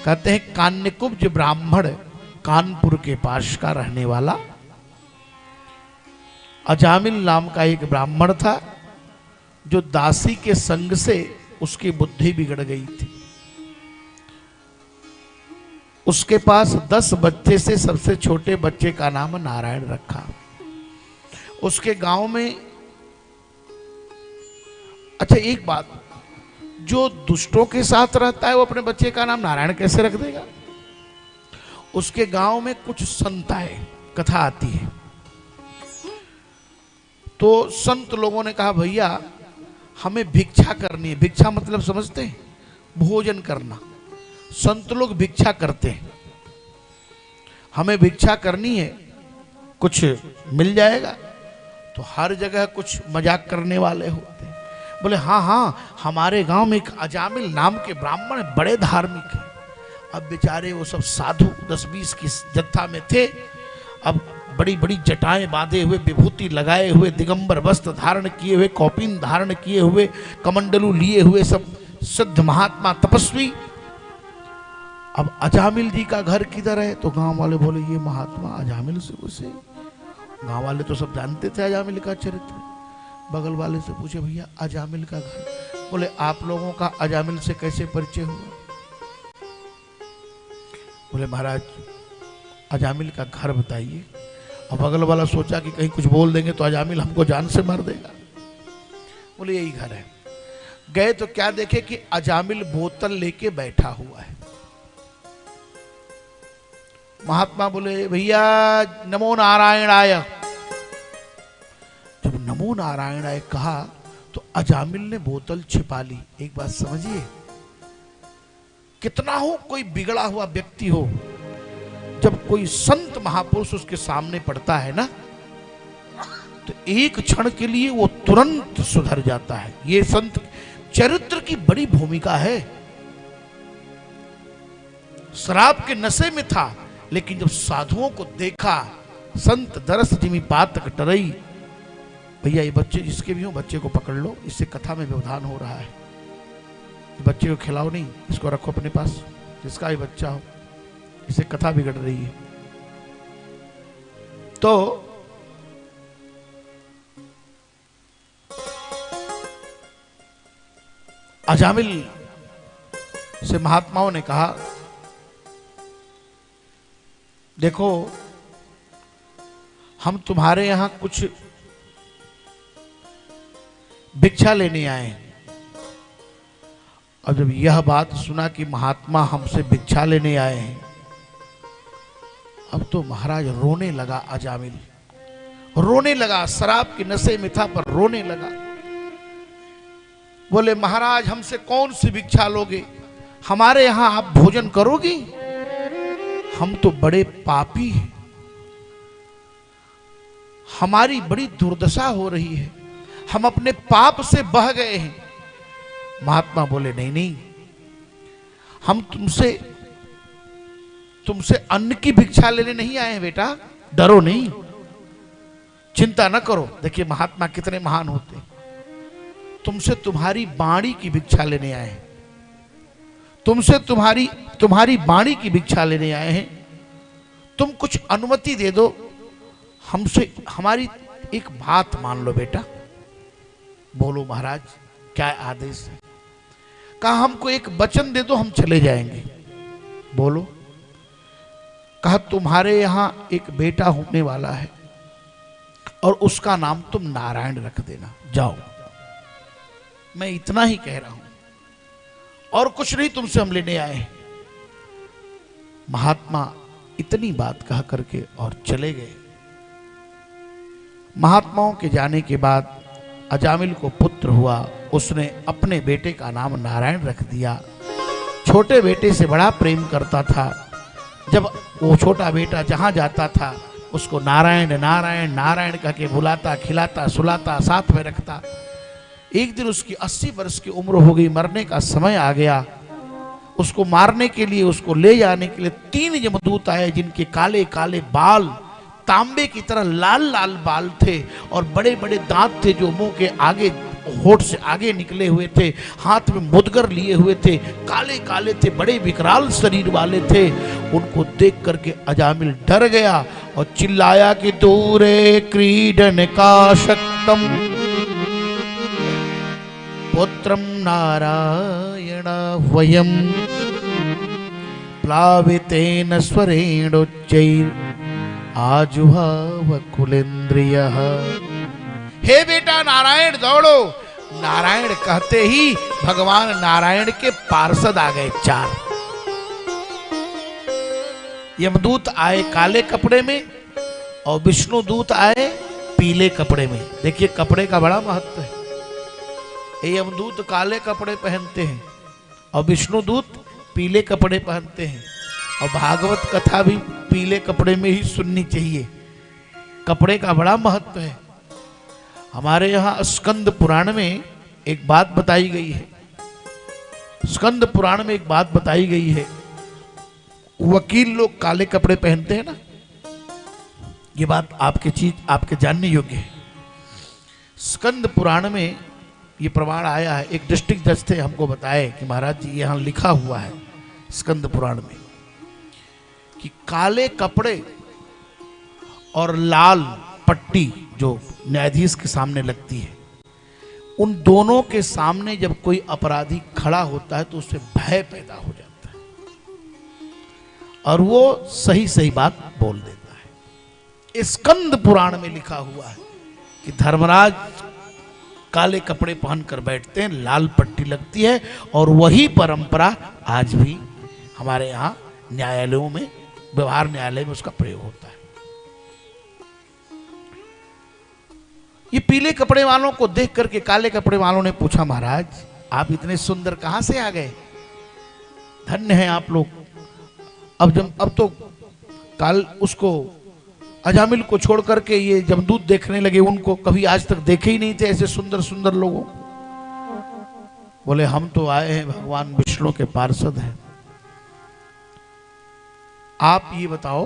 कहते हैं कान्यकुब्ज ब्राह्मण कानपुर के पास का रहने वाला अजामिल नाम का एक ब्राह्मण था, जो दासी के संग से उसकी बुद्धि बिगड़ गई थी। उसके पास 10 बच्चे से सबसे छोटे बच्चे का नाम नारायण रखा। उसके गांव में, अच्छा एक बात, जो दुष्टों के साथ रहता है वो अपने बच्चे का नाम नारायण कैसे रख देगा? उसके गांव में कुछ संत आए, कथा आती है, तो संत लोगों ने कहा भैया हमें भिक्षा करनी है। भिक्षा मतलब समझते हैं? भोजन करना। संत लोग भिक्षा करते हैं, हमें भिक्षा करनी है, कुछ मिल जाएगा? तो हर जगह कुछ मजाक करने वाले होते हैं। बोले हाँ हाँ, हमारे गांव में एक अजामिल नाम के ब्राह्मण बड़े धार्मिक हैं। अब बेचारे वो सब साधु 10-20 की जत्था में थे। अब बड़ी बड़ी जटाएं बांधे हुए, विभूति लगाए हुए, दिगंबर वस्त्र धारण किए हुए, कौपीन धारण किए हुए, कमंडलू लिए हुए, सब सिद्ध महात्मा तपस्वी। अब अजामिल जी का घर किधर है? तो गांव वाले बोले ये महात्मा अजामिल से उसे। गांव वाले तो सब जानते थे अजामिल का चरित्र। बगल वाले से पूछे भैया अजामिल का घर? बोले आप लोगों का अजामिल से कैसे परिचय हुआ? बोले महाराज अजामिल का घर बताइए। अब बगल वाला सोचा कि कहीं कुछ बोल देंगे तो अजामिल हमको जान से मार देगा। बोले यही घर है। गए तो क्या देखे कि अजामिल बोतल लेके बैठा हुआ है। महात्मा बोले भैया नमो नारायणाय। जब नमो नारायणाय कहा तो अजामिल ने बोतल छिपा ली। एक बात समझिए, कितना हो कोई बिगड़ा हुआ व्यक्ति हो, जब कोई संत महापुरुष उसके सामने पड़ता है ना, तो एक क्षण के लिए वो तुरंत सुधर जाता है। ये संत चरित्र की बड़ी भूमिका है। शराब के नशे में था, लेकिन जब साधुओं को देखा, संत दरस जिमी पातक टरई। भैया ये बच्चे जिसके भी हो, बच्चे को पकड़ लो, इससे कथा में व्यवधान हो रहा है। बच्चे को खिलाओ नहीं, इसको रखो अपने पास, जिसका भी बच्चा हो, इसे कथा बिगड़ रही है। तो अजामिल से महात्माओं ने कहा देखो हम तुम्हारे यहां कुछ भिक्षा लेने आए हैं। और जब यह बात सुना कि महात्मा हमसे भिक्षा लेने आए हैं, अब तो महाराज रोने लगा। अजामिल रोने लगा, शराब के नशे में था पर रोने लगा। बोले महाराज हमसे कौन सी भिक्षा लोगे? हमारे यहां आप भोजन करोगे? हम तो बड़े पापी हैं, हमारी बड़ी दुर्दशा हो रही है, हम अपने पाप से बह गए हैं। महात्मा बोले नहीं नहीं, हम तुमसे अन्न की भिक्षा लेने नहीं आए हैं बेटा, डरो नहीं, चिंता न करो। देखिए महात्मा कितने महान होते। तुमसे तुम्हारी बाणी की भिक्षा लेने आए हैं, तुमसे तुम्हारी बाणी की भिक्षा लेने आए हैं। तुम कुछ अनुमति दे दो, हमसे हमारी एक बात मान लो बेटा। बोलो महाराज क्या आदेश है? कहा हमको एक वचन दे दो, हम चले जाएंगे। बोलो। कहा तुम्हारे यहां एक बेटा होने वाला है और उसका नाम तुम नारायण रख देना, जाओ। मैं इतना ही कह रहा हूं, और कुछ नहीं तुमसे हम लेने आए हैं। महात्मा इतनी बात कह करके और चले गए। महात्माओं के जाने के बाद अजामिल को पुत्र हुआ। उसने अपने बेटे का नाम नारायण रख दिया। छोटे बेटे से बड़ा प्रेम करता था। जब वो छोटा बेटा जहां जाता था उसको नारायण नारायण नारायण कह के बुलाता, खिलाता, सुलाता, साथ में रखता। एक दिन उसकी 80 वर्ष की उम्र हो गई, मरने का समय आ गया। उसको मारने के लिए, उसको ले जाने के लिए 3 यमदूत आए, जिनके काले काले बाल तांबे की तरह लाल लाल बाल थे और बड़े बड़े दांत थे जो मुंह के आगे होठ से आगे निकले हुए थे, हाथ में मुदगर लिए हुए थे, काले काले थे, बड़े विकराल शरीर वाले थे। उनको देख करके अजामिल डर गया और चिल्लाया कि दूरे क्रीडन का शक्तम पुत्रम नारायण वयम प्लावितेन स्वरेणोच्चैर आजुहाव कुलेन्द्रियः। हे बेटा नारायण दौड़ो। नारायण कहते ही भगवान नारायण के पार्षद आ गए 4। यमदूत आए काले कपड़े में और विष्णु दूत आए पीले कपड़े में। देखिए कपड़े का बड़ा महत्व है। ये यमदूत काले कपड़े पहनते हैं और विष्णु दूत पीले कपड़े पहनते हैं। और भागवत कथा भी पीले कपड़े में ही सुननी चाहिए। कपड़े का बड़ा महत्व है। हमारे यहाँ स्कंद पुराण में एक बात बताई गई है। स्कंद पुराण में एक बात बताई गई है। वकील लोग काले कपड़े पहनते हैं ना, ये बात आपके जानने योग्य है। स्कंद पुराण में ये प्रमाण आया है। एक डिस्ट्रिक्ट जज थे, हमको बताए कि महाराज जी यहाँ लिखा हुआ है स्कंद पुराण में कि काले कपड़े और लाल पट्टी जो न्यायाधीश के सामने लगती है, उन दोनों के सामने जब कोई अपराधी खड़ा होता है तो उससे भय पैदा हो जाता है और वो सही सही बात बोल देता है। स्कंद पुराण में लिखा हुआ है कि धर्मराज काले कपड़े पहनकर बैठते हैं, लाल पट्टी लगती है और वही परंपरा आज भी हमारे यहाँ न्यायालयों में, व्यवहार न्यायालय में उसका प्रयोग होता है। ये पीले कपड़े वालों को देख करके काले कपड़े वालों ने पूछा, महाराज आप इतने सुंदर कहां से आ गए? धन्य हैं आप लोग। अब तो काल उसको अजामिल को छोड़ करके ये जमदूत देखने लगे। उनको कभी आज तक देखे ही नहीं थे ऐसे सुंदर सुंदर लोगों। बोले हम तो आए हैं भगवान विष्णु के पार्षद हैं। आप ये बताओ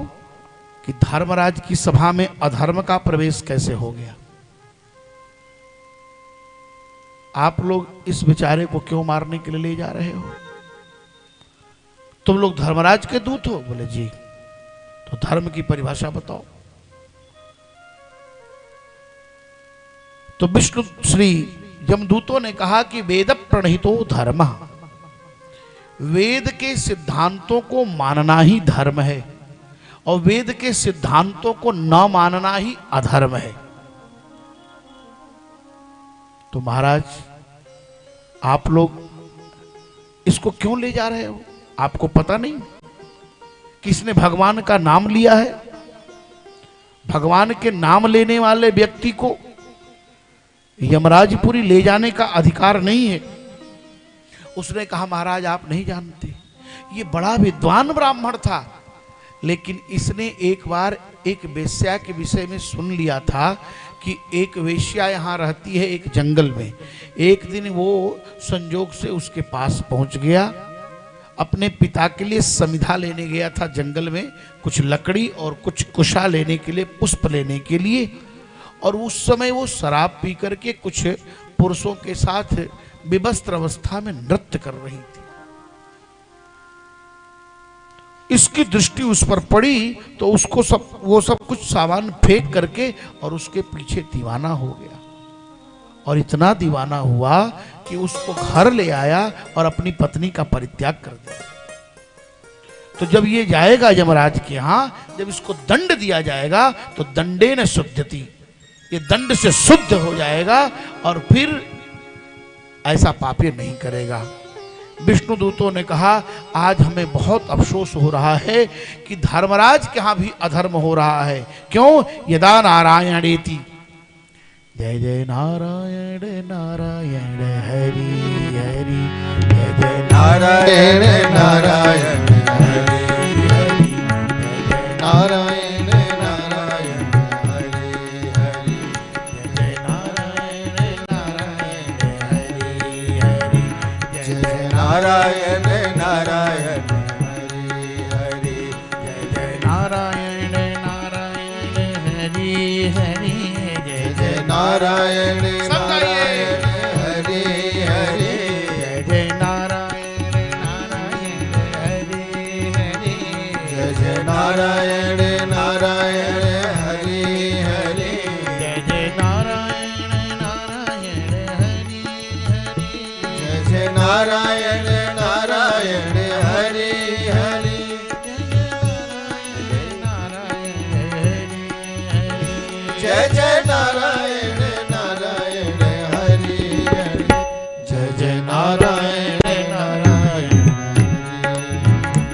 कि धर्मराज की सभा में अधर्म का प्रवेश कैसे हो गया? आप लोग इस बेचारे को क्यों मारने के लिए ले जा रहे हो? तुम लोग धर्मराज के दूत हो? बोले जी। तो धर्म की परिभाषा बताओ। तो विष्णु श्री यमदूतों ने कहा कि वेद प्रणहितो धर्म, वेद के सिद्धांतों को मानना ही धर्म है और वेद के सिद्धांतों को न मानना ही अधर्म है। तो महाराज आप लोग इसको क्यों ले जा रहे हो? आपको पता नहीं किसने भगवान का नाम लिया है? भगवान के नाम लेने वाले व्यक्ति को यमराजपुरी ले जाने का अधिकार नहीं है। उसने कहा महाराज आप नहीं जानते, ये बड़ा विद्वान ब्राह्मण था, लेकिन इसने एक बार एक वेश्या के विषय में सुन लिया था कि एक वेश्या यहाँ रहती है एक जंगल में। एक दिन वो संजोग से उसके पास पहुंच गया। अपने पिता के लिए समिधा लेने गया था जंगल में, कुछ लकड़ी और कुछ कुशा लेने के लिए, पुष्प लेने के लिए। और उस समय वो शराब पी करके कुछ पुरुषों के साथ विवस्त्र अवस्था में नृत्य कर रही थी। इसकी दृष्टि उस पर पड़ी तो उसको वो सब कुछ सामान फेंक करके और उसके पीछे दीवाना हो गया। और इतना दीवाना हुआ कि उसको घर ले आया और अपनी पत्नी का परित्याग कर दिया। तो जब ये जाएगा यमराज के यहाँ, जब इसको दंड दिया जाएगा तो दंडेन शुद्धति, ये दंड से शुद्ध हो जाएगा और फिर ऐसा पापी नहीं करेगा। विष्णु दूतों ने कहा आज हमें बहुत अफसोस हो रहा है कि धर्मराज के यहाँ भी अधर्म हो रहा है। क्यों? यदा नारायणेति, जय जय नारायण नारायण हरि हरि, जय जय नारायण नारायण हरि हरि, जय नारायण नारायण हरि हरि, जय नारायण नारायण हरि हरि, जय नारायण नारायण हरि हरि, जय नारायण नारायण हरि हरि, जय नारायण नारायण नारायण नारायण हरि हरि जय जय नारायण नारायण हरि हरि जय जय नारायण नारायण हरि हरि जय जय नारायण जय जय नारायण नारायण हरि हरि जय जय नारायण नारायण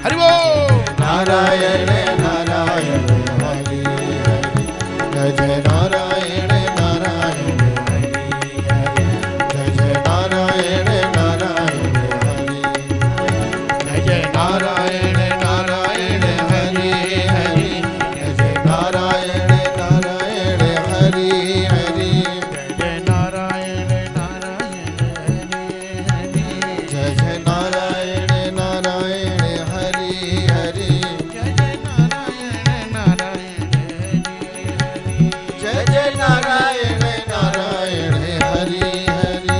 हरि बोल नारायण नारायण हरि हरि जय जय नारायण नारायण हरि हरि जय जय नारायण नारायण हरि जय जय नारायण नारायण हरि हरि जय जय नारायण नारायण हरि हरि जय नारायण नारायण हरि हरि जय जय नारायण नारायण हरि हरि जय जय नारायण नारायण हरि हरि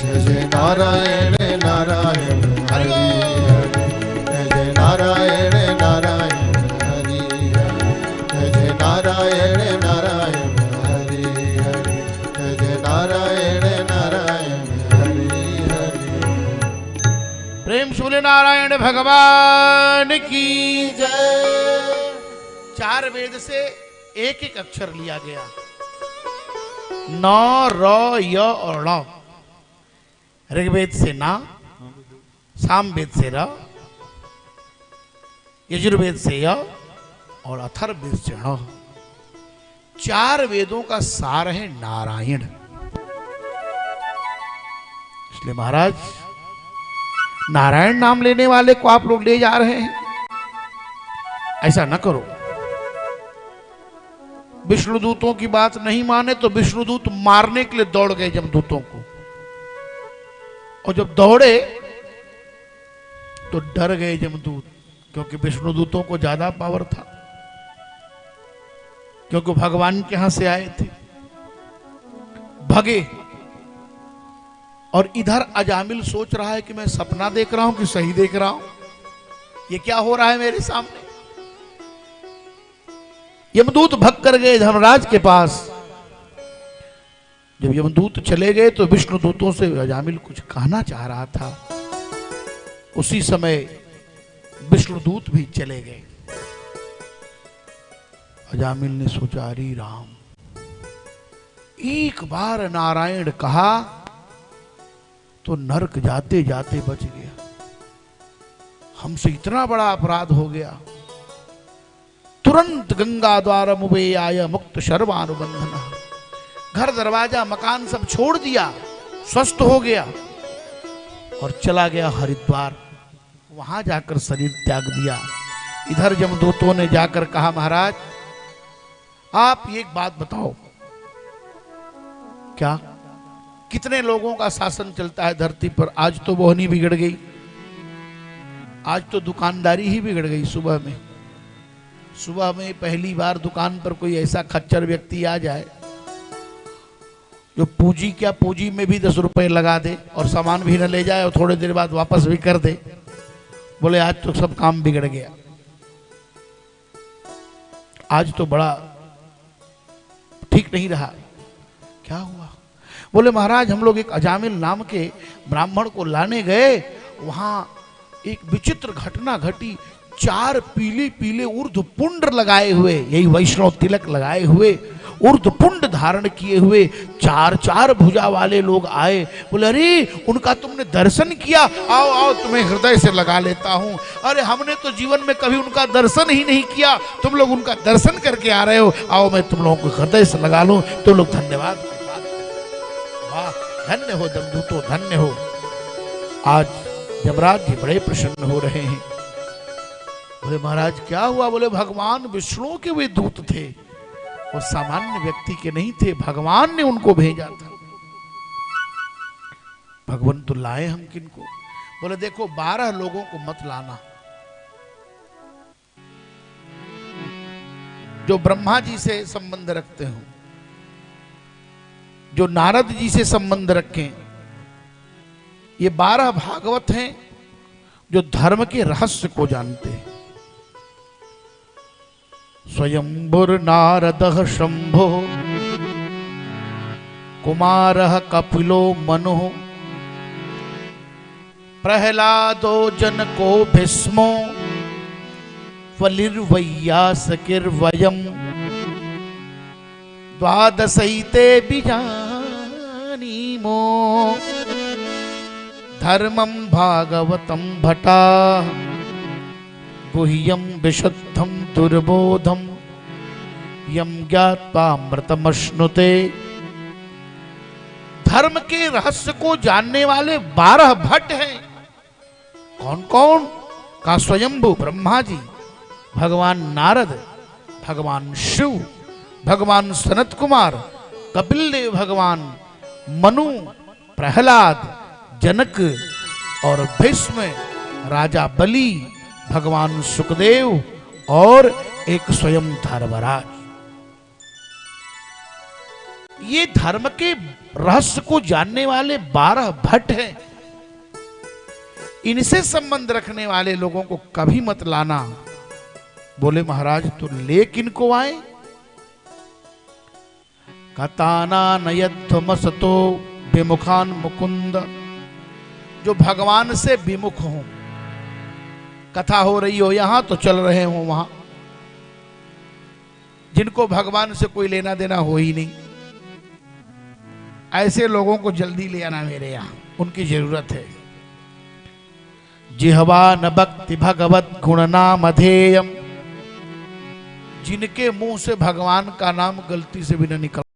जय जय नारायण नारायण हरि हरि जय जय नारायण नारायण हरि हरि जय जय नारायण नारायण हरि हरि जय जय नारायण नारायण हरि हरि जय जय नारायण नारायण हरि हरि प्रेम शूल नारायण भगवान की जय चार वेद से एक एक अक्षर लिया गया न र य और ण ऋग्वेद से ना सामवेद से र यजुर्वेद से य और अथर्ववेद से ण चार वेदों का सार है नारायण। इसलिए महाराज नारायण नाम लेने वाले को आप लोग ले जा रहे हैं, ऐसा न करो। विष्णुदूतों की बात नहीं माने तो विष्णुदूत मारने के लिए दौड़ गए जमदूतों को, और जब दौड़े तो डर गए जमदूत, क्योंकि विष्णुदूतों को ज्यादा पावर था, क्योंकि भगवान के यहां से आए थे। भगे, और इधर अजामिल सोच रहा है कि मैं सपना देख रहा हूं कि सही देख रहा हूं, ये क्या हो रहा है मेरे सामने। यमदूत भग कर गए धर्मराज के पास। जब यमदूत चले गए तो विष्णु दूतों से अजामिल कुछ कहना चाह रहा था, उसी समय विष्णुदूत भी चले गए। अजामिल ने सोचा, अरे राम, एक बार नारायण कहा तो नरक जाते जाते बच गया, हमसे इतना बड़ा अपराध हो गया। तुरंत गंगा द्वार मुबे आय मुक्त शर्वानुबंधन, घर दरवाजा मकान सब छोड़ दिया, स्वस्थ हो गया और चला गया हरिद्वार, वहां जाकर शरीर त्याग दिया। इधर जमदूतों ने जाकर कहा, महाराज आप एक बात बताओ, क्या कितने लोगों का शासन चलता है धरती पर? आज तो बोहनी बिगड़ गई, आज तो दुकानदारी ही बिगड़ गई। सुबह में पहली बार दुकान पर कोई ऐसा खच्चर व्यक्ति आ जाए जो पूंजी में भी 10 रुपए लगा दे और सामान भी न ले जाए और थोड़ी देर बाद वापस भी कर दे, बोले आज तो सब काम बिगड़ गया, आज तो बड़ा ठीक नहीं रहा। क्या हुआ? बोले महाराज हम लोग एक अजामिल नाम के ब्राह्मण को लाने गए, वहां एक विचित्र घटना घटी। 4 पीले पीले ऊर्ध्वपुंड लगाए हुए, यही वैष्णव तिलक लगाए हुए, ऊर्ध्वपुंड धारण किए हुए 4 भुजा वाले लोग आए। बोले अरे उनका तुमने दर्शन किया? आओ आओ तुम्हें हृदय से लगा लेता हूं। अरे हमने तो जीवन में कभी उनका दर्शन ही नहीं किया, तुम लोग उनका दर्शन करके आ रहे हो, आओ मैं तुम लोगों को हृदय से लगा लूं। तुम लोग धन्यवाद, वाह धन्य हो जमदूतों, धन्य हो। आज यमराज जी बड़े प्रसन्न हो रहे हैं। बोले महाराज क्या हुआ? बोले भगवान विष्णु के वे दूत थे, वो सामान्य व्यक्ति के नहीं थे, भगवान ने उनको भेजा था। भगवान तो लाए हम किनको? बोले देखो 12 लोगों को मत लाना, जो ब्रह्मा जी से संबंध रखते हो, जो नारद जी से संबंध रखें। ये 12 भागवत हैं जो धर्म के रहस्य को जानते हैं। स्वयंभुर नारदः शंभो कुमारः कपिलो मनुः प्रहलादो जनको भीष्मो फलिर्वैयासकिर्वयम् द्वादशैते बिजानीमो धर्मं भागवतं भटा गुह्यं विशुद्धं दुर्बोधं यं ज्ञात्वामृतमश्नुते। धर्म के रहस्य को जानने वाले 12 भट्ट हैं। कौन कौन? का स्वयंभू ब्रह्मा जी, भगवान नारद, भगवान शिव, भगवान सनत कुमार, कपिल देव भगवान, मनु, प्रहलाद, जनक और भीष्म, राजा बलि, भगवान सुखदेव और एक स्वयं धर्मराज। ये धर्म के रहस्य को जानने वाले 12 भट्ट हैं। इनसे संबंध रखने वाले लोगों को कभी मत लाना। बोले महाराज तो ले किनको आए? कताना नयध्वमसतो विमुखान मुकुंद, जो भगवान से विमुख हो, कथा हो रही हो यहां तो चल रहे हो वहां, जिनको भगवान से कोई लेना देना हो ही नहीं, ऐसे लोगों को जल्दी ले आना मेरे यहां, उनकी जरूरत है। जिह्वा न भक्ति भगवत गुणनामधेयम, जिनके मुंह से भगवान का नाम गलती से भी न निकल